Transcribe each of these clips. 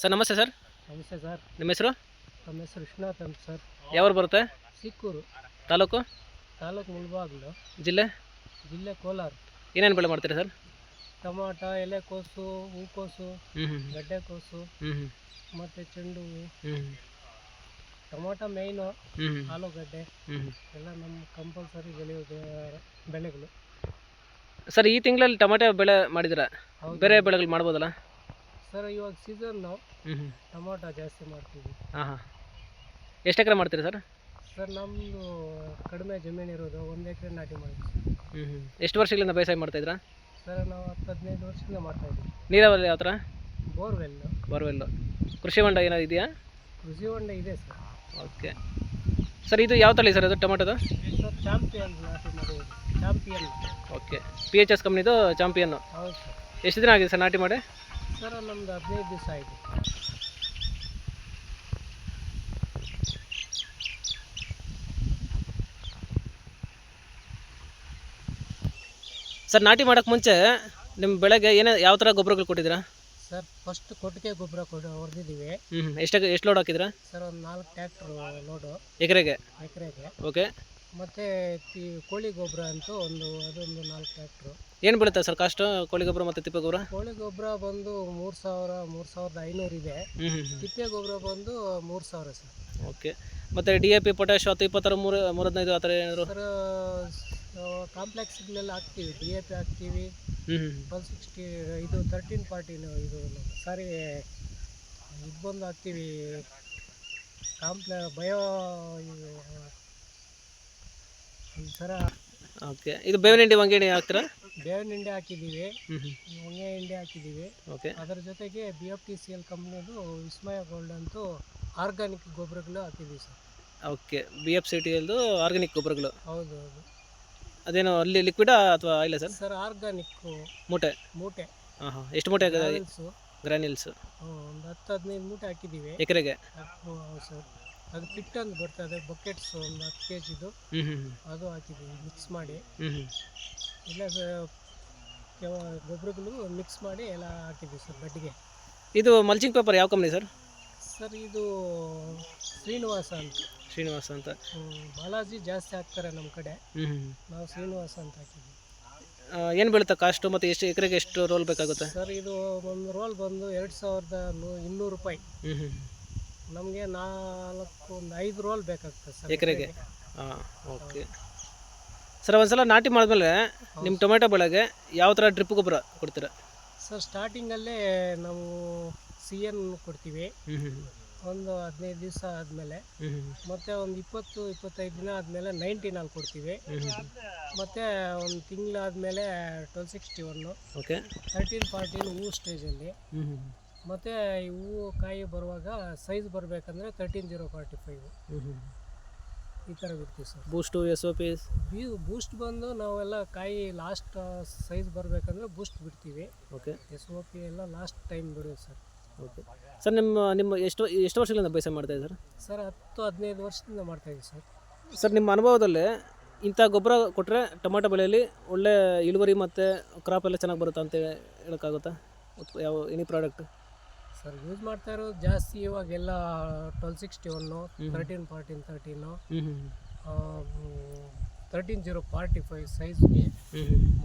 Sir ನಮಸ್ತೆ sir. ನಮಸ್ತೆ sir. ನಿಮ್ಮ ಹೆಸರು? ನಮ್ಮ ಹೆಸರು ವಿಶ್ವನಾಥ್ ಅಂತ ಸರ್. ಯಾವ್ರು ಬರುತ್ತೆ? ಸಿಕ್ಕೂರು ತಾಲೂಕು ಮುಳಬಾಗಿಲು, ಜಿಲ್ಲೆ ಕೋಲಾರ. ಏನೇನು ಬೆಳೆ ಮಾಡ್ತೀರಾ ಸರ್? ಟೊಮಾಟ, ಎಲೆಕೋಸು, ಹೂಕೋಸು, ಗಡ್ಡೆಕೋಸು ಮತ್ತು ಚೆಂಡು ಹೂವು. ಟೊಮಾಟ ಮೇಯ್ನು, ಆಲೂಗಡ್ಡೆ ಎಲ್ಲ ನಮ್ಮ ಕಂಪಲ್ಸರಿ ಬೆಳೆಯೋ ಬೆಳೆಗಳು ಸರ್. ಈ ತಿಂಗಳಲ್ಲಿ ಟೊಮಾಟೊ ಬೆಳೆ ಮಾಡಿದ್ದೀರಾ? ಬೇರೆ ಬೆಳೆಗಳು ಮಾಡ್ಬೋದಲ್ಲ ಸರ್? ಇವಾಗ ಸೀಸನ್ನು ಟೊಮಾಟೊ ಜಾಸ್ತಿ ಮಾಡ್ತೀವಿ. ಹಾಂ. ಎಷ್ಟು ಎಕರೆ ಮಾಡ್ತೀರಾ ಸರ್? ಸರ್ ನಮ್ಮದು ಕಡಿಮೆ ಜಮೀನು ಇರೋದು, 1 ಎಕರೆ ನಾಟಿ ಮಾಡಿದ್ವಿ. ಎಷ್ಟು ವರ್ಷಗಳಿಂದ ಬೇಸಾಯ ಮಾಡ್ತಾಯಿದ್ರಾ? ಸರ್ ನಾವು 10-15 ವರ್ಷದಿಂದ ಮಾಡ್ತಾಯಿದ್ದೀವಿ. ನೀರಾವರಿ ಯಾವ ಥರ? ಬೋರ್ವೆಲ್ಲು. ಕೃಷಿ ಹೊಂಡ ಏನಾದ್ರು ಇದೆಯಾ? ಕೃಷಿ ಹೊಂಡ ಇದೆ ಸರ್. Okay sir. ಇದು ಯಾವ ತಳಿ ಸರ್ ಅದು ಟೊಮಾಟೋದು? ಸರ್ ಚಾಂಪಿಯನ್ ನಾಟಿ ಮಾಡಿರೋದು. ಚಾಂಪಿಯನ್. ಓಕೆ. PHS ಕಂಪ್ನಿದು ಚಾಂಪಿಯನ್ನು. ಹೌದು ಸರ್. ಎಷ್ಟು ದಿನ ಆಗಿದೆ ಸರ್ ನಾಟಿ ಮಾಡಿ? ಸರ್ ನಮ್ಮದು 15 ದಿವಸ ಆಯಿತು. ಸರ್ ನಾಟಿ ಮಾಡೋಕ್ಕೆ ಮುಂಚೆ ನಿಮ್ಮ ಬೆಳೆಗೆ ಯಾವ ಥರ ಗೊಬ್ಬರಗಳು ಕೊಟ್ಟಿದ್ದೀರಾ? ಸರ್ ಫಸ್ಟ್ ಕೊಟ್ಟಿಗೆ ಗೊಬ್ಬರ ಹೊಡೆದಿದ್ದೀವಿ. ಎಷ್ಟು ಲೋಡ್ ಹಾಕಿದ್ರಾ? ಸರ್ ಒಂದು 4 ಟ್ರ್ಯಾಕ್ಟರ್ ಲೋಡು ಎಕರೆಗೆ. ಓಕೆ. ಮತ್ತು ಕೋಳಿ ಗೊಬ್ಬರ ಅಂತೂ ಅದೊಂದು 4 ಟ್ರ್ಯಾಕ್ಟ್ರು. ಏನು ಬೀಳುತ್ತೆ ಸರ್ ಕಾಸ್ಟು ಕೋಳಿ ಗೊಬ್ಬರ ಮತ್ತು ತಿಪ್ಪೆ ಗೊಬ್ಬರ? ಕೋಳಿ ಗೊಬ್ಬರ ಬಂದು 3,500 ಇದೆ. ತಿಪ್ಪೆ ಗೊಬ್ಬರ ಬಂದು 3,000 ಸರ್. ಓಕೆ. ಮತ್ತು DAP, ಪೊಟ್ಯಾಶ್ 10, 26, 315 ಆ ಥರ ಏನಾದ್ರು? ಸರ್ ಕಾಂಪ್ಲೆಕ್ಸ್ಗಳೆಲ್ಲ ಹಾಕ್ತೀವಿ. DAP ಹಾಕ್ತೀವಿ, 160 ಇದು 1340 ಇದು ಸಾರಿ ಇದು ಬಂದು ಹಾಕ್ತೀವಿ. ಬಯೋ ಥರ. ಓಕೆ. ಇದು ಬೇವಿನ ಹಿಂಡಿ, ಹೊಂಗೆ ಹಿಂಡಿ ಹಾಕ್ತೀರಾ? ಬೇವಿನ ಹಿಂಡಿ ಹಾಕಿದ್ದೀವಿ, ಹೊಂಗೆ ಹಿಂಡಿ ಹಾಕಿದ್ದೀವಿ. ಓಕೆ. ಅದರ ಜೊತೆಗೆ BFTCL ಕಂಪ್ನಿದು ವಿಸ್ಮಯ ಗೋಲ್ಡ್ ಅಂತೂ ಆರ್ಗಾನಿಕ್ ಗೊಬ್ಬರಗಳು ಹಾಕಿದ್ದೀವಿ ಸರ್. ಓಕೆ. BFCTLದು ಆರ್ಗ್ಯಾನಿಕ್ ಗೊಬ್ಬರಗಳು? ಹೌದು. ಅದೇನು ಅಲ್ಲಿ ಲಿಕ್ವಿಡಾ ಅಥವಾ ಆಯಿಲ್ಲ ಸರ್? ಸರ್ ಆರ್ಗಾನಿಕ್ ಮೂಟೆ. ಹಾಂ. ಎಷ್ಟು ಮೂಟೆ ಆಗಿದೆ? ಗ್ರಾನ್ಯೂಲ್ಸ್ ಒಂದು 10-15 ಮೂಟೆ ಹಾಕಿದ್ದೀವಿ ಎಕರೆಗೆ. ಹೌದು ಸರ್. ಅದು ಪಿಟ್ ಅಂತ ಬರ್ತದೆ, ಬಕೆಟ್ಸ್ ಒಂದು 10 kgದು. ಅದು ಹಾಕಿದ್ದೀವಿ ಮಿಕ್ಸ್ ಮಾಡಿ. ಇಲ್ಲ ಗೊಬ್ಬರಗಳು ಮಿಕ್ಸ್ ಮಾಡಿ ಎಲ್ಲ ಹಾಕಿದ್ದೀವಿ ಸರ್ ಬೆಡ್ಗೆ. ಇದು ಮಲ್ಚಿಂಗ್ ಪೇಪರ್ ಯಾವ ಕಂಪ್ನಿ ಸರ್? ಸರ್ ಇದು ಶ್ರೀನಿವಾಸ ಅಂತ. ಬಾಲಾಜಿ ಜಾಸ್ತಿ ಹಾಕ್ತಾರೆ ನಮ್ಮ ಕಡೆ. ನಾವು ಶ್ರೀನಿವಾಸ ಅಂತ ಹಾಕಿದ್ದೀವಿ. ಏನು ಬೀಳುತ್ತೆ ಕಾಸ್ಟು ಮತ್ತು ಎಷ್ಟು ಎಕರೆಗೆ ಎಷ್ಟು ರೋಲ್ ಬೇಕಾಗುತ್ತೆ ಸರ್? ಇದು ಒಂದು ರೋಲ್ ಬಂದು 2,200 ರೂಪಾಯಿ. ನಮಗೆ ಒಂದು 5 ರೋಲ್ ಬೇಕಾಗ್ತದೆ ಸರ್ ಎಕರೆಗೆ. ಹಾಂ. Okay sir. ಒಂದ್ಸಲ ನಾಟಿ ಮಾಡಿದ್ಮೇಲೆ ನಿಮ್ಮ ಟೊಮೆಟೊ ಬೆಳೆಗೆ ಯಾವ ಥರ ಡ್ರಿಪ್ ಗೊಬ್ಬರ ಕೊಡ್ತೀರಾ? ಸರ್ ಸ್ಟಾರ್ಟಿಂಗಲ್ಲೇ ನಾವು CN ಕೊಡ್ತೀವಿ ಒಂದು 15 ದಿವಸ ಆದಮೇಲೆ. ಮತ್ತು ಒಂದು 20-25 ದಿನ ಆದಮೇಲೆ 99 ಕೊಡ್ತೀವಿ. ಮತ್ತು ಒಂದು ತಿಂಗಳಾದಮೇಲೆ 1261. ಓಕೆ. 1314 ಹೂವು ಸ್ಟೇಜಲ್ಲಿ. ಮತ್ತು ಈ ಹೂವು ಕಾಯಿ ಬರುವಾಗ ಸೈಜ್ ಬರಬೇಕಂದ್ರೆ 13045 ಈ ಥರ ಬಿಡ್ತೀವಿ ಸರ್. Boost, SOP? ಬೂಸ್ಟ್ ಬಂದು ನಾವೆಲ್ಲ ಕಾಯಿ ಲಾಸ್ಟ್ ಸೈಜ್ ಬರಬೇಕಂದ್ರೆ ಬೂಸ್ಟ್ ಬಿಡ್ತೀವಿ. ಓಕೆ. SOP ಎಲ್ಲ ಲಾಸ್ಟ್ ಟೈಮ್ ಬಿಡೋದು ಸರ್. Okay sir. ನಿಮ್ಮ ಎಷ್ಟು ವರ್ಷಗಳಿಂದ ಬೇಸಾಯ ಮಾಡ್ತಾಯಿದ್ದೀರಾ ಸರ್? 10-15 ವರ್ಷದಿಂದ ಮಾಡ್ತಾಯಿದ್ದೀವಿ ಸರ್. ಸರ್ ನಿಮ್ಮ ಅನುಭವದಲ್ಲಿ ಇಂಥ ಗೊಬ್ಬರ ಕೊಟ್ಟರೆ ಟೊಮಾಟೊ ಬೆಳೆಯಲ್ಲಿ ಒಳ್ಳೆ ಇಳುವರಿ ಮತ್ತು ಕ್ರಾಪ್ ಎಲ್ಲ ಚೆನ್ನಾಗಿ ಬರುತ್ತೆ ಅಂತ ಹೇಳೋಕ್ಕಾಗುತ್ತಾ? ಎನಿ ಪ್ರಾಡಕ್ಟ್ ಸರ್ ಯೂಸ್ ಮಾಡ್ತಾ ಇರೋದು ಜಾಸ್ತಿ ಇವಾಗೆಲ್ಲ 1261, 1314, 13045 ಸೈಜ್ಗೆ,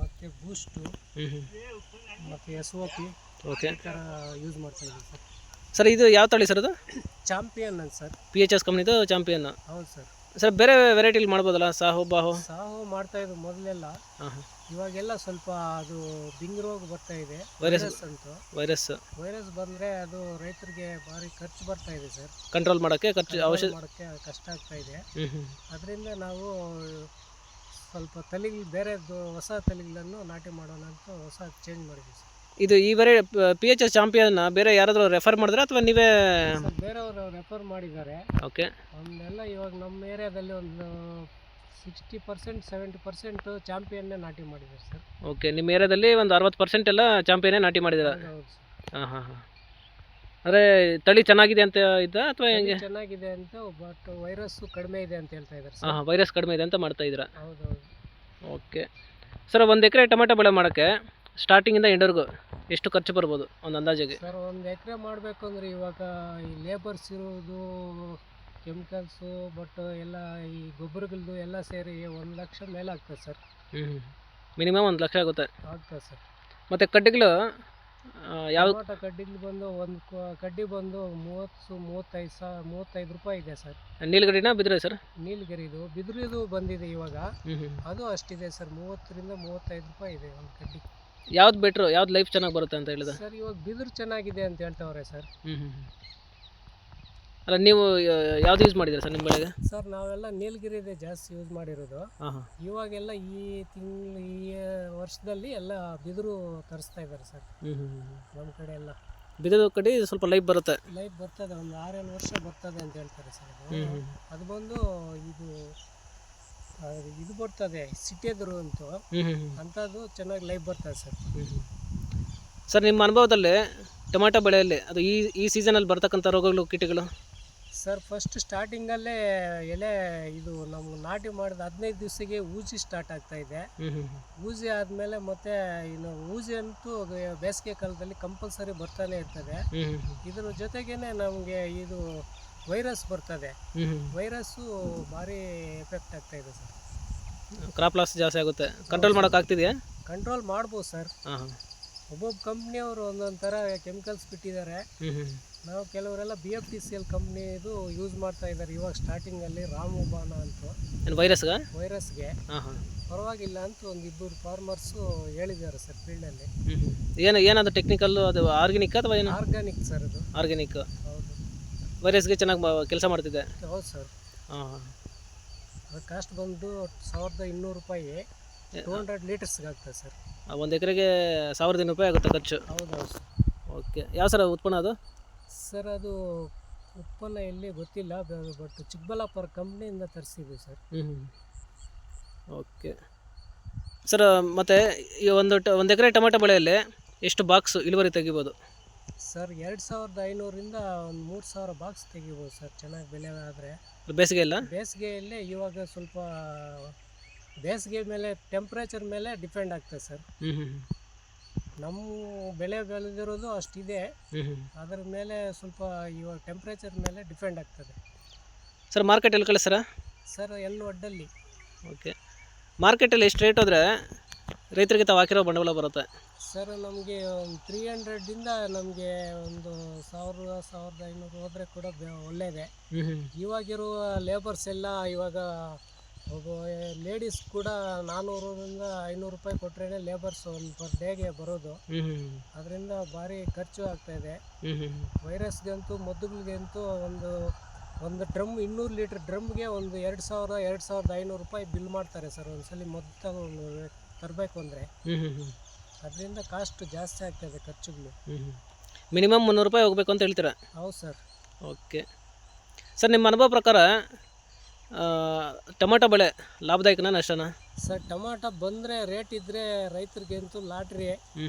ಮತ್ತು ಬೂಸ್ಟು ಮತ್ತು SOP ಓಕೆ ಈ ಥರ ಯೂಸ್ ಮಾಡ್ತಾ ಇದ್ದೀವಿ ಸರ್. ಸರ್ ಇದು ಯಾವ ತಳಿ ಸರ್? ಅದು ಚಾಂಪಿಯನ್ ಅಂತ ಸರ್. PHS ಕಂಪ್ನಿದು ಚಾಂಪಿಯನ್? ಹೌದು ಸರ್. ಸರ್ ಬೇರೆ ವೆರೈಟಿಲಿ ಮಾಡ್ಬೋದಲ್ಲ? ಸಾಹೋ ಮಾಡ್ತಾಯಿದ್ದು ಮೊದಲೆಲ್ಲ. ಇವಾಗೆಲ್ಲ ಸ್ವಲ್ಪ ಅದು ಬಿಂಗ್ ರೋಗ ಬರ್ತಾ ಇದೆ, ವೈರಸ್ ಬಂದರೆ ಅದು ರೈತರಿಗೆ ಭಾರಿ ಖರ್ಚು ಬರ್ತಾ ಇದೆ ಸರ್. ಕಂಟ್ರೋಲ್ ಮಾಡೋಕ್ಕೆ ಔಷಧ ಕಷ್ಟ ಆಗ್ತಾ ಇದೆ. ಅದರಿಂದ ನಾವು ಸ್ವಲ್ಪ ಬೇರೆದು ಹೊಸ ತಳಿಗಳನ್ನು ನಾಟಿ ಮಾಡೋಣ ಅಂತ ಹೊಸ ಚೇಂಜ್ ಮಾಡಿದ್ವಿ ಸರ್. ಇದು ಈ PHS ಚಾಂಪಿಯನ್ ಬೇರೆ ಯಾರಾದರೂ ರೆಫರ್ ಮಾಡಿದ್ರೆ ಅಥವಾ ನೀವೇ? ಬೇರೆಯವರು ರೆಫರ್ ಮಾಡಿದ್ದಾರೆ. ಓಕೆ. ಒಂದೆಲ್ಲ ಇವಾಗ ನಮ್ಮ ಏರಿಯಾದಲ್ಲಿ ಒಂದು 60% 70% ಚಾಂಪಿಯನ್ನೇ ನಾಟಿ ಮಾಡಿದ್ದಾರೆ ಸರ್. ಓಕೆ. ನಿಮ್ಮ ಏರಿಯಾದಲ್ಲಿ ಒಂದು 60% ಎಲ್ಲ ಚಾಂಪಿಯನ್ನೇ ನಾಟಿ ಮಾಡಿದ್ದಾರೆ? ಹೌದು ಸರ್. ಹಾಂ. ಅಂದರೆ ತಳಿ ಚೆನ್ನಾಗಿದೆ ಅಂತ ಇದ್ದ ಅಥವಾ ಹೆಂಗೆ? ಚೆನ್ನಾಗಿದೆ ಅಂತ, ಬಟ್ ವೈರಸ್ಸು ಕಡಿಮೆ ಇದೆ ಅಂತ ಹೇಳ್ತಾ ಇದ್ದಾರೆ ಸರ್. ವೈರಸ್ ಕಡಿಮೆ ಇದೆ ಅಂತ ಮಾಡ್ತಾ ಇದ್ದೀರಾ? ಹೌದು. Okay sir. 1 ಎಕರೆ ಟೊಮೆಟೊ ಬೆಳೆ ಮಾಡೋಕ್ಕೆ ಸ್ಟಾರ್ಟಿಂಗಿಂದ ಎಂಡ್ವರೆಗೂ ಎಷ್ಟು ಖರ್ಚು ಬರ್ಬೋದು ಒಂದು ಅಂದಾಜಿಗೆ? ಸರ್ 1 ಎಕರೆ ಮಾಡಬೇಕು ಅಂದರೆ ಇವಾಗ ಈ ಲೇಬರ್ಸ್ ಇರೋದು, ಕೆಮಿಕಲ್ಸು, ಬಟ್ ಎಲ್ಲ ಈ ಗೊಬ್ಬರಗಳದ್ದು ಎಲ್ಲ ಸೇರಿ 1 ಲಕ್ಷ ಮೇಲೆ ಆಗ್ತದೆ ಸರ್. ಮಿನಿಮಮ್ 1 ಲಕ್ಷ ಆಗುತ್ತೆ. ಆಗ್ತದೆ ಸರ್. ಮತ್ತು ಕಡ್ಡಿಗಳು ಯಾವ ಟೊಮಾಟೊ ಕಡ್ಡಿಗಳು ಬಂದು ಒಂದು ಕಡ್ಡಿ ಬಂದು 35 ರೂಪಾಯಿ ಇದೆ ಸರ್. ನೀಲಗರಿನಾ ಬಿದಿರಾ ಸರ್? ನೀಲಗಿರಿದು, ಬಿದಿರಿದು ಬಂದಿದೆ ಇವಾಗ, ಅದು ಅಷ್ಟಿದೆ ಸರ್. 30ರಿಂದ 35 ರೂಪಾಯಿ ಇದೆ ಒಂದು ಕಡ್ಡಿ. ಯಾವ್ದು ಬೆಟ್ರು, ಯಾವ್ದು ಲೈಫ್ ಚೆನ್ನಾಗಿ ಬರುತ್ತೆ ಅಂತ ಹೇಳಿದ ಸರ್ ಇವಾಗ ಬಿದಿರು ಚೆನ್ನಾಗಿದೆ ಅಂತ ಹೇಳ್ತಾವ್ರೆ ಸರ್. ಅಲ್ಲ ನೀವು ಯಾವ್ದು ಯೂಸ್ ಮಾಡಿದ್ದೀರಾ ಸರ್ ನಿಮ್ಮ ಬೆಳೆಗೆ? ಸರ್ ನಾವೆಲ್ಲ ನೀಲಗಿರಿದೆ ಜಾಸ್ತಿ ಯೂಸ್ ಮಾಡಿರೋದು. ಇವಾಗೆಲ್ಲ ಈ ವರ್ಷದಲ್ಲಿ ಎಲ್ಲ ಬಿದಿರು ತರಿಸ್ತಾ ಇದ್ದಾರೆ ಸರ್ ನಮ್ಮ ಕಡೆ ಎಲ್ಲ. ಬಿದಿರು ಕಡ್ಡಿ ಸ್ವಲ್ಪ ಲೈಫ್ ಬರುತ್ತೆ. ಲೈಫ್ ಬರ್ತದೆ, ಒಂದು 6-7 ವರ್ಷ ಬರ್ತದೆ ಅಂತ ಹೇಳ್ತಾರೆ ಸರ್. ಅದು ಬಂದು ಇದು ಬರ್ತದೆ ಸಿಟಿಯದ್ರು ಅಂತೂ, ಅಂಥದ್ದು ಚೆನ್ನಾಗಿ ಲೈಫ್ ಬರ್ತದೆ ಸರ್. ಸರ್ ನಿಮ್ಮ ಅನುಭವದಲ್ಲಿ ಟೊಮ್ಯಾಟೊ ಬೆಳೆಯಲ್ಲಿ ಅದು ಈ ಸೀಸನಲ್ಲಿ ಬರ್ತಕ್ಕಂಥ ರೋಗಗಳು, ಕೀಟಗಳು? ಸರ್ ಫಸ್ಟ್ ಸ್ಟಾರ್ಟಿಂಗಲ್ಲೇ ಎಲೆ ಇದು ನಮ್ಗೆ ನಾಟಿ ಮಾಡಿದ 15 ದಿವಸಕ್ಕೆ ಊಜಿ ಸ್ಟಾರ್ಟ್ ಆಗ್ತಾ ಇದೆ. ಊಜಿ ಆದಮೇಲೆ ಮತ್ತೆ ಇನ್ನು ಊಜಿ ಅಂತೂ ಬೇಸಿಗೆ ಕಾಲದಲ್ಲಿ ಕಂಪಲ್ಸರಿ ಬರ್ತಾನೆ ಇರ್ತದೆ. ಇದ್ರ ಜೊತೆಗೇನೆ ನಮಗೆ ಇದು ವೈರಸ್ ಬರ್ತದೆ. ವೈರಸ್ಸು ಭಾರಿ ಎಫೆಕ್ಟ್ ಆಗ್ತಾ ಇದೆ ಸರ್. ಕ್ರಾಪ್ ಲಾಸ್ ಜಾಸ್ತಿ ಆಗುತ್ತೆ. ಕಂಟ್ರೋಲ್ ಮಾಡೋಕ್ಕಾಗ್ತಿದೆಯಾ? ಕಂಟ್ರೋಲ್ ಮಾಡ್ಬೋದು ಸರ್. ಒಬ್ಬೊಬ್ಬ ಕಂಪ್ನಿಯವರು ಒಂದೊಂದು ಥರ ಕೆಮಿಕಲ್ಸ್ ಬಿಟ್ಟಿದ್ದಾರೆ. ನಾವು ಕೆಲವರೆಲ್ಲ BFTCL ಕಂಪ್ನಿದು ಯೂಸ್ ಮಾಡ್ತಾ ಇದ್ದಾರೆ ಇವಾಗ ಸ್ಟಾರ್ಟಿಂಗಲ್ಲಿ. ರಾಮಬಾಣ ಅಂತ ವೈರಸ್ಗೆ ಪರವಾಗಿಲ್ಲ ಅಂತ ಒಂದಿಬ್ಬರು ಫಾರ್ಮರ್ಸು ಹೇಳಿದ್ದಾರೆ ಸರ್ ಫೀಲ್ಡಲ್ಲಿ. ಏನದು ಟೆಕ್ನಿಕಲ್ಲು, ಅದು ಆರ್ಗ್ಯಾನಿಕ್ ಅಥವಾ ಏನು? ಆರ್ಗ್ಯಾನಿಕ್ ಸರ್, ಅದು ಆರ್ಗ್ಯಾನಿಕ್. ಹೌದು. ವೈರಸ್ಗೆ ಚೆನ್ನಾಗಿ ಕೆಲಸ ಮಾಡ್ತಿದೆ. ಹೌದು ಸರ್. ಅದು ಕಾಸ್ಟ್ ಬಂದು 1200 ರೂಪಾಯಿ 200 ಲೀಟರ್ಸ್ಗೆ ಆಗ್ತದೆ ಸರ್. 1 ಎಕರೆಗೆ 1200 ರೂಪಾಯಿ ಆಗುತ್ತೆ ಖರ್ಚು. ಹೌದೌದು ಸರ್. ಓಕೆ. ಯಾವ ಸರ್ ಉತ್ಪನ್ನ ಅದು? ಸರ್ ಅದು ಉತ್ಪನ್ನ ಎಲ್ಲಿ ಗೊತ್ತಿಲ್ಲ, ಬಟ್ ಚಿಕ್ಕಬಳ್ಳಾಪುರ ಕಂಪ್ನಿಯಿಂದ ತರಿಸಿದ್ವಿ ಸರ್. Okay sir. ಮತ್ತು ಈ ಒಂದು ಎಕರೆ ಟೊಮೆಟೊ ಬೆಳೆಯಲ್ಲಿ ಎಷ್ಟು ಬಾಕ್ಸ್ ಇಳುವರಿ ತೆಗಿಬೋದು ಸರ್? 2500ರಿಂದ ಒಂದು 3000 ಬಾಕ್ಸ್ ತೆಗಿಬೋದು ಸರ್, ಚೆನ್ನಾಗಿ ಬೆಲೆ ಆದರೆ. ಬೇಸಿಗೆಯಲ್ಲೇ ಇವಾಗ ಸ್ವಲ್ಪ ಬೇಸಿಗೆ ಮೇಲೆ ಟೆಂಪ್ರೇಚರ್ ಮೇಲೆ ಡಿಪೆಂಡ್ ಆಗ್ತದೆ ಸರ್. ನಮ್ಮ ಬೆಳೆ ಬೆಳೆದಿರೋದು ಅಷ್ಟಿದೆ, ಅದರ ಮೇಲೆ ಸ್ವಲ್ಪ ಇವಾಗ ಟೆಂಪ್ರೇಚರ್ ಮೇಲೆ ಡಿಪೆಂಡ್ ಆಗ್ತದೆ ಸರ್. ಮಾರ್ಕೆಟ್ ಎಲ್ಲಿ ಕಳಿಸ್ತಾರ ಸರ್? ಎಲ್ಲಿ ಒಡ್ಡಲ್ಲಿ. ಓಕೆ. ಮಾರ್ಕೆಟಲ್ಲಿ ಎಷ್ಟು ರೇಟ್ ಹೋದರೆ ರೈತರಿಗೆ ತಾವು ಹಾಕಿರೋ ಬಂಡವಾಳ ಬರುತ್ತೆ ಸರ್? ನಮಗೆ ಒಂದು 300ದಿಂದ ನಮಗೆ ಒಂದು 1000-1500 ಹೋದರೆ ಕೂಡ ಒಳ್ಳೆಯದೇ. ಇವಾಗಿರುವ ಲೇಬರ್ಸ್ ಎಲ್ಲ ಇವಾಗ ಒಬ್ಬ ಲೇಡೀಸ್ ಕೂಡ 400ರಿಂದ 500 ರೂಪಾಯಿ ಕೊಟ್ಟರೆ ಲೇಬರ್ಸ್ ಒಂದು ಪರ್ ಡೇಗೆ ಬರೋದು. ಅದರಿಂದ ಭಾರಿ ಖರ್ಚು ಆಗ್ತಾಯಿದೆ. ವೈರಸ್ಗಂತೂ ಮದ್ದುಗಳಿಗಂತೂ ಒಂದು ಡ್ರಮ್ 200 ಲೀಟ್ರ್ ಡ್ರಮ್ಗೆ ಒಂದು 2000-2500 ರೂಪಾಯಿ ಬಿಲ್ ಮಾಡ್ತಾರೆ ಸರ್ ಒಂದ್ಸಲಿ ಮದ್ದು ತರಬೇಕು ಅಂದರೆ. ಅದರಿಂದ ಕಾಸ್ಟ್ ಜಾಸ್ತಿ ಆಗ್ತಾಯಿದೆ ಖರ್ಚುಗಳು. ಮಿನಿಮಮ್ 300 ರೂಪಾಯಿ ಹೋಗ್ಬೇಕು ಅಂತ ಹೇಳ್ತೀರಾ? ಹೌದು ಸರ್. Okay sir. ನಿಮ್ಮ ಅನುಭವ ಪ್ರಕಾರ ಟೊಮೆಟೊ ಬೆಳೆ ಲಾಭದಾಯಕನಾ ನಷ್ಟನಾ ಸರ್? ಟೊಮಾಟೊ ಬಂದರೆ ರೇಟ್ ಇದ್ದರೆ ರೈತರಿಗಂತೂ ಲಾಟ್ರಿ.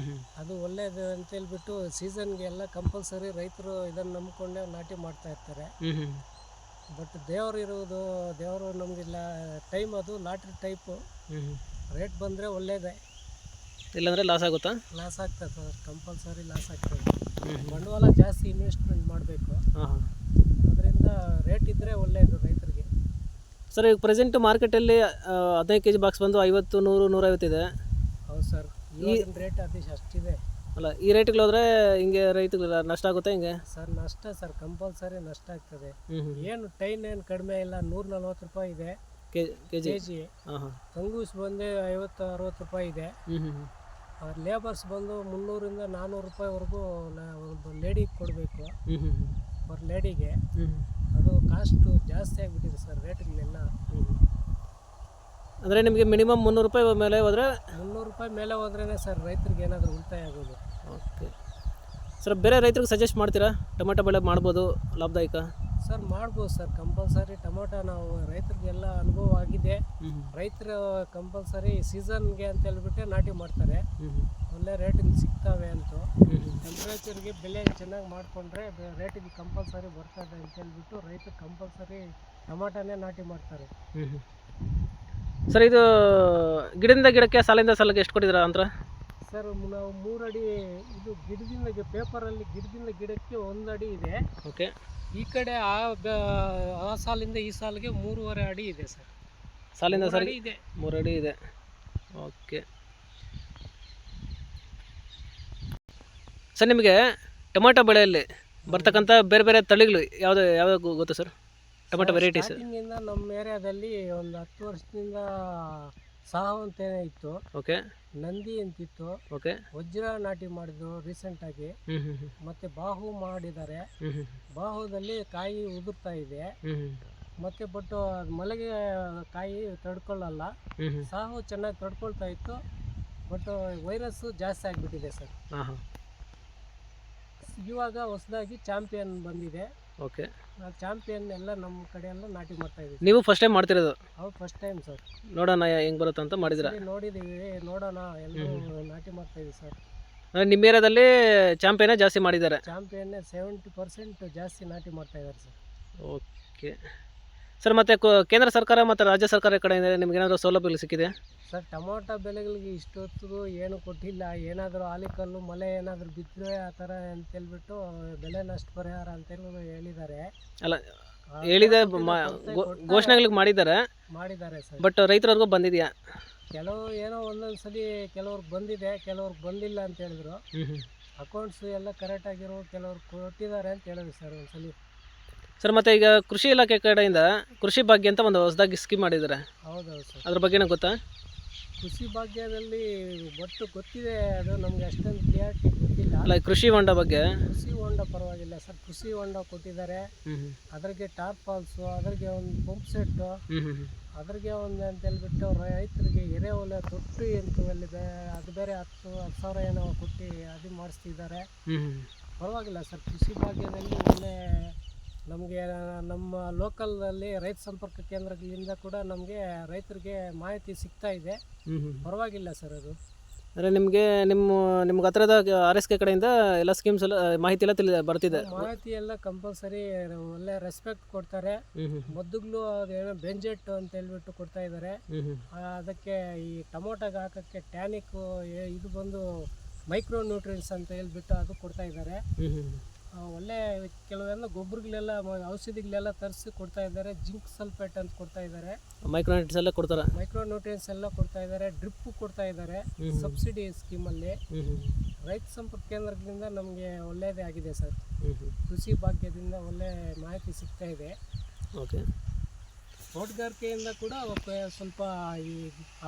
ಅದು ಒಳ್ಳೆಯದು ಅಂತ ಹೇಳ್ಬಿಟ್ಟು ಸೀಸನ್ಗೆ ಎಲ್ಲ ಕಂಪಲ್ಸರಿ ರೈತರು ಇದನ್ನು ನಂಬ್ಕೊಂಡೆ ನಾಟಿ ಮಾಡ್ತಾ ಇರ್ತಾರೆ. ಬಟ್ ದೇವರು ನಮಗಿಲ್ಲ ಟೈಮ್, ಅದು ಲಾಟ್ರಿ ಟೈಪು. ರೇಟ್ ಬಂದರೆ ಒಳ್ಳೆಯದೇ, ಇಲ್ಲಾಂದರೆ ಲಾಸ್ ಆಗುತ್ತಾ? ಲಾಸ್ ಆಗ್ತದೆ ಸರ್, ಕಂಪಲ್ಸರಿ ಲಾಸ್ ಆಗ್ತದೆ. ಬಂಡವಾಳ ಜಾಸ್ತಿ ಇನ್ವೆಸ್ಟ್ಮೆಂಟ್ ಮಾಡಬೇಕು. ಅದರಿಂದ ರೇಟ್ ಇದ್ದರೆ ಒಳ್ಳೆಯದು ರೈತರಿಗೆ. ಸರ್ ಈಗ ಪ್ರೆಸೆಂಟ್ ಮಾರ್ಕೆಟಲ್ಲಿ 15 kg ಬಾಕ್ಸ್ ಬಂದು 50, 100, 150 ಇದೆ. ಹೌದು ಸರ್. ಈ ರೇಟ್ ಅಷ್ಟಿದೆ. ಅಲ್ಲ, ಈ ರೇಟಿಗೆ ಹೋದರೆ ಹಿಂಗೆ ರೈತರಿಗೆ ನಷ್ಟ ಆಗುತ್ತೆ ಹಿಂಗೆ? ಸರ್ ನಷ್ಟ ಸರ್, ಕಂಪಲ್ಸರಿ ನಷ್ಟ ಆಗ್ತದೆ. ಏನು ಟೈನ್ ಏನು ಕಡಿಮೆ ಇಲ್ಲ, 140 ರೂಪಾಯಿ ಇದೆ ಕೆಜಿ. ತಂಗೂಸ್ ಬಂದು 50-60 ರೂಪಾಯಿ ಇದೆ. ಲೇಬರ್ಸ್ ಬಂದು 300ರಿಂದ 400 ರೂಪಾಯಿವರೆಗೂ ಒಂದು ಲೇಡಿಗೆ ಕೊಡಬೇಕು ಪರ್ ಲೇಡಿಗೆ. ಅದು ಕಾಸ್ಟು ಜಾಸ್ತಿ ಆಗಿಬಿಟ್ಟಿದೆ ಸರ್ ರೇಟ್ಗಳೆಲ್ಲ. ಅಂದರೆ ನಿಮಗೆ ಮಿನಿಮಮ್ 300 ರೂಪಾಯಿ ಮೇಲೆ ಹೋದರೆ? 300 ರೂಪಾಯಿ ಮೇಲೆ ಹೋದ್ರೇ ಸರ್ ರೈತರಿಗೆ ಏನಾದರೂ ಉಳಿತಾಯ ಆಗೋದು. Okay sir. ಬೇರೆ ರೈತರಿಗೆ ಸಜೆಸ್ಟ್ ಮಾಡ್ತೀರಾ ಟೊಮೆಟೊ ಬೆಳೆ ಮಾಡ್ಬೋದು ಲಾಭದಾಯಕ? ಸರ್ ಮಾಡ್ಬೋದು ಸರ್, ಕಂಪಲ್ಸರಿ. ಟೊಮೊಟೊ ನಾವು ರೈತರಿಗೆಲ್ಲ ಅನುಭವ ಆಗಿದೆ. ರೈತರು ಕಂಪಲ್ಸರಿ ಸೀಸನ್ಗೆ ಅಂತ ಹೇಳ್ಬಿಟ್ಟು ನಾಟಿ ಮಾಡ್ತಾರೆ. ಒಳ್ಳೆ ರೇಟಿಗೆ ಸಿಗ್ತವೆ ಅಂತ. ಟೆಂಪ್ರೇಚರ್ಗೆ ಬೆಲೆ ಚೆನ್ನಾಗಿ ಮಾಡಿಕೊಂಡ್ರೆ ರೇಟಿಗೆ ಕಂಪಲ್ಸರಿ ಬರ್ತದೆ ಅಂತ ಹೇಳ್ಬಿಟ್ಟು ರೈತರು ಕಂಪಲ್ಸರಿ ಟೊಮೊಟೊನೇ ನಾಟಿ ಮಾಡ್ತಾರೆ. ಸರ್ ಇದು ಗಿಡದಿಂದ ಗಿಡಕ್ಕೆ ಸಾಲಿಂದ ಸಾಲಿಗೆ ಎಷ್ಟು ಕೊಟ್ಟಿದ್ದೀರಾ ಅಂತರ? ಸರ್ ನಾವು 3 ಅಡಿ ಇದು ಗಿಡದಿಂದ ಪೇಪರಲ್ಲಿ ಗಿಡದಿಂದ ಗಿಡಕ್ಕೆ 1 ಅಡಿ ಇದೆ. ಓಕೆ. ಈ ಕಡೆ ಆ ಸಾಲಿಂದ ಈ ಸಾಲಿಗೆ 3.5 ಅಡಿ ಇದೆ ಸರ್. ಸಾಲಿಂದ 3 ಅಡಿ ಇದೆ. 3 ಅಡಿ ಇದೆ. ಓಕೆ ಸರ್, ನಿಮಗೆ ಟೊಮೆಟೊ ಬೆಳೆಯಲ್ಲಿ ಬರ್ತಕ್ಕಂಥ ಬೇರೆ ಬೇರೆ ತಳಿಗಳು ಯಾವ್ದು ಗೊತ್ತಾ ಸರ್? Tomato varieties. ಸ್ಟಾರ್ಟಿಂಗಿಂದ ನಮ್ಮ ಏರಿಯಾದಲ್ಲಿ ಒಂದು 10 ವರ್ಷದಿಂದ ಸಾಹು ಅಂತೇನೆ ಇತ್ತು. ಓಕೆ. ನಂದಿ ಅಂತಿತ್ತು. ಓಕೆ. ವಜ್ರ ನಾಟಿ ಮಾಡಿದ್ರು ರೀಸೆಂಟಾಗಿ. ಮತ್ತು ಬಾಹು ಮಾಡಿದ್ದಾರೆ. ಬಾಹುದಲ್ಲಿ ಕಾಯಿ ಉದುರ್ತಾ ಇದೆ. ಮತ್ತು ಬಟ್ ಮಳೆಗೆ ಕಾಯಿ ತಡ್ಕೊಳ್ಳಲ್ಲ. ಸಾಹು ಚೆನ್ನಾಗಿ ತಡ್ಕೊಳ್ತಾ ಇತ್ತು, ಬಟ್ ವೈರಸ್ಸು ಜಾಸ್ತಿ ಆಗಿಬಿಟ್ಟಿದೆ ಸರ್. ಇವಾಗ ಹೊಸದಾಗಿ ಚಾಂಪಿಯನ್ ಬಂದಿದೆ. ಓಕೆ. ಆ ಚಾಂಪಿಯನ್ ಎಲ್ಲ ನಮ್ಮ ಕಡೆ ಎಲ್ಲ ನಾಟಿ ಮಾಡ್ತಾ ಇದ್ದೀವಿ. ನೀವು ಫಸ್ಟ್ ಟೈಮ್ ಮಾಡ್ತಿರೋದು? ಹೌದು, ಫಸ್ಟ್ ಟೈಮ್ ಸರ್. ನೋಡೋಣ ಹೆಂಗೆ ಬರುತ್ತೆ ಅಂತ ಮಾಡಿದ್ದೀರಾ? ನೋಡಿದ್ದೀವಿ, ನೋಡೋಣ ಎಲ್ಲರೂ ನಾಟಿ ಮಾಡ್ತಾ ಇದ್ದೀವಿ ಸರ್. ನಿಮ್ಮ ಏರಿಯಾದಲ್ಲಿ ಚಾಂಪಿಯನ್ನೇ ಜಾಸ್ತಿ ಮಾಡಿದ್ದಾರೆ? ಚಾಂಪಿಯನ್ನೇ 70% ಜಾಸ್ತಿ ನಾಟಿ ಮಾಡ್ತಾ ಇದ್ದಾರೆ ಸರ್. ಓಕೆ ಸರ್, ಮತ್ತು ಕೇಂದ್ರ ಸರ್ಕಾರ ಮತ್ತು ರಾಜ್ಯ ಸರ್ಕಾರ ಕಡೆಯಿಂದ ನಿಮ್ಗೆ ಏನಾದರೂ ಸೌಲಭ್ಯಗಳು ಸಿಕ್ಕಿದೆ ಸರ್? ಟೊಮೊಟೊ ಬೆಲೆಗಳಿಗೆ ಇಷ್ಟೊತ್ತಿಗೂ ಏನು ಕೊಟ್ಟಿಲ್ಲ. ಏನಾದರೂ ಆಲಿಕಲ್ಲು ಮಳೆ ಏನಾದರೂ ಬಿದ್ದರೆ ಆ ಥರ ಅಂತೇಳ್ಬಿಟ್ಟು ಬೆಲೆ ನಷ್ಟ ಪರಿಹಾರ ಅಂತೇಳಿ ಹೇಳಿದ್ದಾರೆ. ಅಲ್ಲ, ಹೇಳಿದೆ, ಘೋಷಣೆಗಳಿಗೆ ಮಾಡಿದ್ದಾರೆ ಸರ್. ಬಟ್ ರೈತರವ್ರಿಗೂ ಬಂದಿದೆಯಾ? ಕೆಲವು ಏನೋ ಒಂದೊಂದು ಸಲ ಕೆಲವ್ರಿಗೆ ಬಂದಿದೆ, ಕೆಲವ್ರಿಗೆ ಬಂದಿಲ್ಲ ಅಂತ ಹೇಳಿದ್ರು. ಅಕೌಂಟ್ಸ್ ಎಲ್ಲ ಕರೆಕ್ಟಾಗಿರೋ ಕೆಲವ್ರು ಕೊಟ್ಟಿದ್ದಾರೆ ಅಂತ ಹೇಳಿದ್ರು ಸರ್ ಒಂದ್ಸಲಿ. ಸರ್, ಮತ್ತು ಈಗ ಕೃಷಿ ಇಲಾಖೆ ಕಡೆಯಿಂದ ಕೃಷಿ ಭಾಗ್ಯ ಅಂತ ಒಂದು ಹೊಸದಾಗಿ ಸ್ಕೀಮ್ ಮಾಡಿದ್ದಾರೆ. ಹೌದೌದು ಸರ್. ಅದ್ರ ಬಗ್ಗೆನೂ ಗೊತ್ತಾ? ಕೃಷಿ ಭಾಗ್ಯದಲ್ಲಿ ಒಟ್ಟು ಗೊತ್ತಿದೆ, ಅದು ನಮಗೆ ಅಷ್ಟೊಂದು ಕ್ಲಿಯರಿಟಿ ಗೊತ್ತಿಲ್ಲ. ಅಲ್ಲ, ಕೃಷಿ ಹೊಂಡ ಬಗ್ಗೆ. ಕೃಷಿ ಹೊಂಡ ಪರವಾಗಿಲ್ಲ ಸರ್, ಕೃಷಿ ಹೊಂಡ ಕೊಟ್ಟಿದ್ದಾರೆ. ಅದ್ರಿಗೆ ಟಾಪ್ ಫಾಲ್ಸು, ಅದ್ರಿಗೆ ಒಂದು ಪಂಪ್ ಸೆಟ್ಟು, ಅದ್ರಿಗೆ ಒಂದು ಅಂತ ಹೇಳ್ಬಿಟ್ಟು ರೈತರಿಗೆ ಎರೆಹುಳ ತೊಟ್ಟಿ ಅಂತ ಅದು ಬೇರೆ 10,000 ಏನೋ ಕೊಟ್ಟು ಅದು ಮಾಡಿಸ್ತಿದ್ದಾರೆ. ಪರವಾಗಿಲ್ಲ ಸರ್, ಕೃಷಿ ಭಾಗ್ಯದಲ್ಲಿ ಒಳ್ಳೆ ನಮಗೆ ನಮ್ಮ ಲೋಕಲ್ನಲ್ಲಿ ರೈತ ಸಂಪರ್ಕ ಕೇಂದ್ರಗಳಿಂದ ಕೂಡ ನಮಗೆ ರೈತರಿಗೆ ಮಾಹಿತಿ ಸಿಗ್ತಾ ಇದೆ. ಪರವಾಗಿಲ್ಲ ಸರ್ ಅದು. ಅಂದರೆ ನಿಮ್ಗೆ ಹತ್ರದ RSK ಕಡೆಯಿಂದ ಎಲ್ಲ ಸ್ಕೀಮ್ಸ್ ಎಲ್ಲ ಮಾಹಿತಿ ಎಲ್ಲ ಬರ್ತಿದೆ? ಮಾಹಿತಿ ಎಲ್ಲ ಕಂಪಲ್ಸರಿ ಒಳ್ಳೆ ರೆಸ್ಪೆಕ್ಟ್ ಕೊಡ್ತಾರೆ. ಮದ್ದುಗಳು ಅದೇನೋ ಬೆಂಜೆಟ್ ಅಂತ ಹೇಳ್ಬಿಟ್ಟು ಕೊಡ್ತಾ ಇದ್ದಾರೆ. ಅದಕ್ಕೆ ಈ ಟೊಮೊಟೊಗೆ ಹಾಕೋಕ್ಕೆ ಟ್ಯಾನಿಕ್ ಇದು ಬಂದು ಮೈಕ್ರೋ ನ್ಯೂಟ್ರಿಯನ್ಸ್ ಅಂತ ಹೇಳ್ಬಿಟ್ಟು ಅದು ಕೊಡ್ತಾ ಇದ್ದಾರೆ. ಒಳ್ಳೆ ಕೆಲವೆಲ್ಲ ಗೊಬ್ಬರಗಳೆಲ್ಲ ಔಷಧಿಗಳೆಲ್ಲ ತರಿಸಿ ಕೊಡ್ತಾ ಇದ್ದಾರೆ. ಜಿಂಕ್ ಸಲ್ಫೇಟ್ ಅಂತ ಕೊಡ್ತಾ ಇದ್ದಾರೆ. ಮೈಕ್ರೋ ನ್ಯೂಟ್ರಿಯನ್ಸ್ ಎಲ್ಲ ಕೊಡ್ತಾರೆ. ಮೈಕ್ರೋ ನ್ಯೂಟ್ರಿಯನ್ಸ್ ಎಲ್ಲ ಕೊಡ್ತಾ ಇದ್ದಾರೆ. ಡ್ರಿಪ್ ಕೊಡ್ತಾ ಇದ್ದಾರೆ ಸಬ್ಸಿಡಿ ಸ್ಕೀಮಲ್ಲಿ. ರೈತ ಸಂಪರ್ಕ ಕೇಂದ್ರದಿಂದ ನಮಗೆ ಒಳ್ಳೆಯದೇ ಆಗಿದೆ ಸರ್. ಕೃಷಿ ಭಾಗ್ಯದಿಂದ ಒಳ್ಳೆ ಮಾಹಿತಿ ಸಿಗ್ತಾ ಇದೆ. ಓಕೆ. ತೋಟಗಾರಿಕೆಯಿಂದ ಕೂಡ ಸ್ವಲ್ಪ ಈ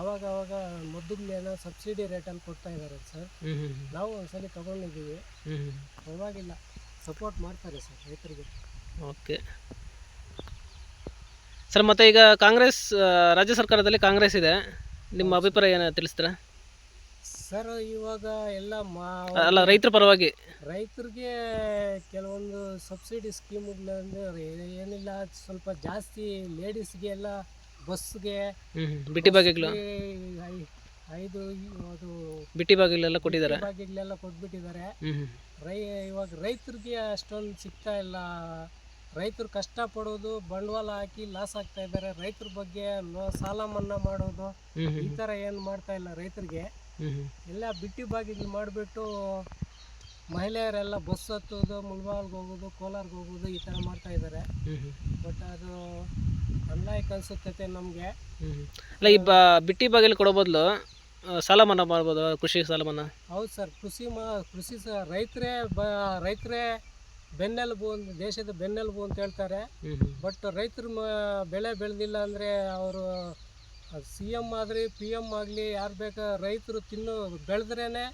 ಆವಾಗ ಮದ್ದುಗಳೇನೋ ಸಬ್ಸಿಡಿ ರೇಟಲ್ಲಿ ಕೊಡ್ತಾ ಇದ್ದಾರೆ ಸರ್. ನಾವು ಒಂದ್ಸಲಿ ತಗೊಂಡಿದ್ದೀವಿ, ಪರವಾಗಿಲ್ಲ, ಸಪೋರ್ಟ್ ಮಾಡ್ತಾರೆ ಸರ್ ರೈತರಿಗೆ. ಓಕೆ ಸರ್, ಮತ್ತು ಈಗ ಕಾಂಗ್ರೆಸ್ ರಾಜ್ಯ ಸರ್ಕಾರದಲ್ಲಿ ಕಾಂಗ್ರೆಸ್ ಇದೆ, ನಿಮ್ಮ ಅಭಿಪ್ರಾಯ ಏನು ತಿಳಿಸ್ತೀರಾ ಸರ್? ಇವಾಗ ಎಲ್ಲ ಅಲ್ಲ, ರೈತರ ಪರವಾಗಿ ರೈತರಿಗೆ ಕೆಲವೊಂದು ಸಬ್ಸಿಡಿ ಸ್ಕೀಮ್ಗಳಂದ್ರೆ ಏನಿಲ್ಲ, ಸ್ವಲ್ಪ ಜಾಸ್ತಿ ಲೇಡೀಸ್ಗೆ ಎಲ್ಲ ಬಸ್ಗೆ ಬಿಟ್ಟಿ ಭಾಗ್ಯಗಳು 5 ಅದು ಬಿಟ್ಟಿ ಭಾಗ್ಯಗಳೆಲ್ಲ ಕೊಟ್ಟಿದ್ದಾರೆ. ಭಾಗ್ಯಗಳೆಲ್ಲ ಕೊಟ್ಬಿಟ್ಟಿದ್ದಾರೆ. ಇವಾಗ ರೈತರಿಗೆ ಅಷ್ಟೊಂದು ಸಿಗ್ತಾ ಇಲ್ಲ. ರೈತರು ಕಷ್ಟಪಡೋದು, ಬಂಡವಾಳ ಹಾಕಿ ಲಾಸ್ ಆಗ್ತಾ ಇದ್ದಾರೆ. ರೈತರ ಬಗ್ಗೆ ಸಾಲ ಮನ್ನಾ ಮಾಡೋದು ಈ ಥರ ಏನು ಮಾಡ್ತಾ ಇಲ್ಲ ರೈತರಿಗೆ. ಎಲ್ಲ ಬಿಟ್ಟಿ ಭಾಗ್ಯಗಳು ಮಾಡಿಬಿಟ್ಟು ಮಹಿಳೆಯರೆಲ್ಲ ಬಸ್ ಹತ್ತೋದು, ಮುಳಬಾಗಿಲಿಗೆ ಹೋಗೋದು, ಕೋಲಾರ್ಗೆ ಹೋಗೋದು ಈ ಥರ ಮಾಡ್ತಾ ಇದ್ದಾರೆ. ಬಟ್ ಅದು ಅನ್ಯಾಯಕ ಅನಿಸುತ್ತೆ ನಮಗೆ. ಅಲ್ಲ, ಈ ಬಿಟ್ಟಿ ಭಾಗ್ಯಗಳು ಕೊಡೋ ಬದಲು ಸಾಲ ಮನ್ನಾ ಮಾಡ್ಬೋದು, ಕೃಷಿ ಸಾಲ ಮನ್ನಾ. ಹೌದು ಸರ್, ಕೃಷಿ ರೈತರೇ ಬೆನ್ನೆಲುಬು, ದೇಶದ ಬೆನ್ನೆಲುಬು ಅಂತ ಹೇಳ್ತಾರೆ. ಬಟ್ ರೈತರು ಬೆಳೆ ಬೆಳೆದಿಲ್ಲ ಅಂದರೆ ಅವರು CM ಆಗಲಿ PM ಆಗಲಿ ಯಾರು ಬೇಕಾ, ರೈತರು ಬೆಳೆದ್ರೇನೆ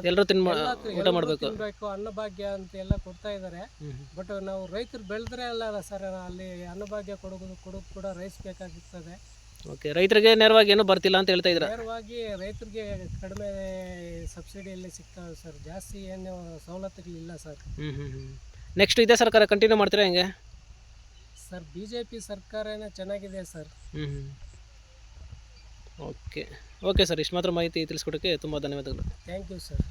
ಎಲ್ಲರೂ ತಿನ್ಬೇಕು, ಅನ್ನಭಾಗ್ಯ ಅಂತ ಎಲ್ಲ ಕೊಡ್ತಾ ಇದ್ದಾರೆ. ಬಟ್ ನಾವು ರೈತರು ಬೆಳೆದ್ರೆ ಅಲ್ಲ ಸರ್, ಅಲ್ಲಿ ಅನ್ನಭಾಗ್ಯ ಕೊಡೋದು ಕೂಡ ರೈಸ್ ಬೇಕಾಗುತ್ತದೆ. ಓಕೆ, ರೈತರಿಗೆ ನೇರವಾಗಿ ಏನೂ ಬರ್ತಿಲ್ಲ ಅಂತ ಹೇಳ್ತಾ ಇದ್ದಾರೆ. ನೇರವಾಗಿ ರೈತರಿಗೆ ಕಡಿಮೆ ಸಬ್ಸಿಡಿಯಲ್ಲಿ ಸಿಗ್ತವೆ ಸರ್, ಜಾಸ್ತಿ ಏನು ಸವಲತ್ತುಗಳಿಲ್ಲ ಸರ್. ನೆಕ್ಸ್ಟ್ ಇದೇ ಸರ್ಕಾರ ಕಂಟಿನ್ಯೂ ಮಾಡ್ತೀರಾ ಹೆಂಗೆ ಸರ್? BJP ಸರ್ಕಾರನೇ ಚೆನ್ನಾಗಿದೆ ಸರ್. ಓಕೆ ಸರ್, ಇಷ್ಟು ಮಾತ್ರ ಮಾಹಿತಿ ತಿಳಿಸ್ಕೊಡೋಕ್ಕೆ ತುಂಬ ಧನ್ಯವಾದಗಳು. Thank you sir.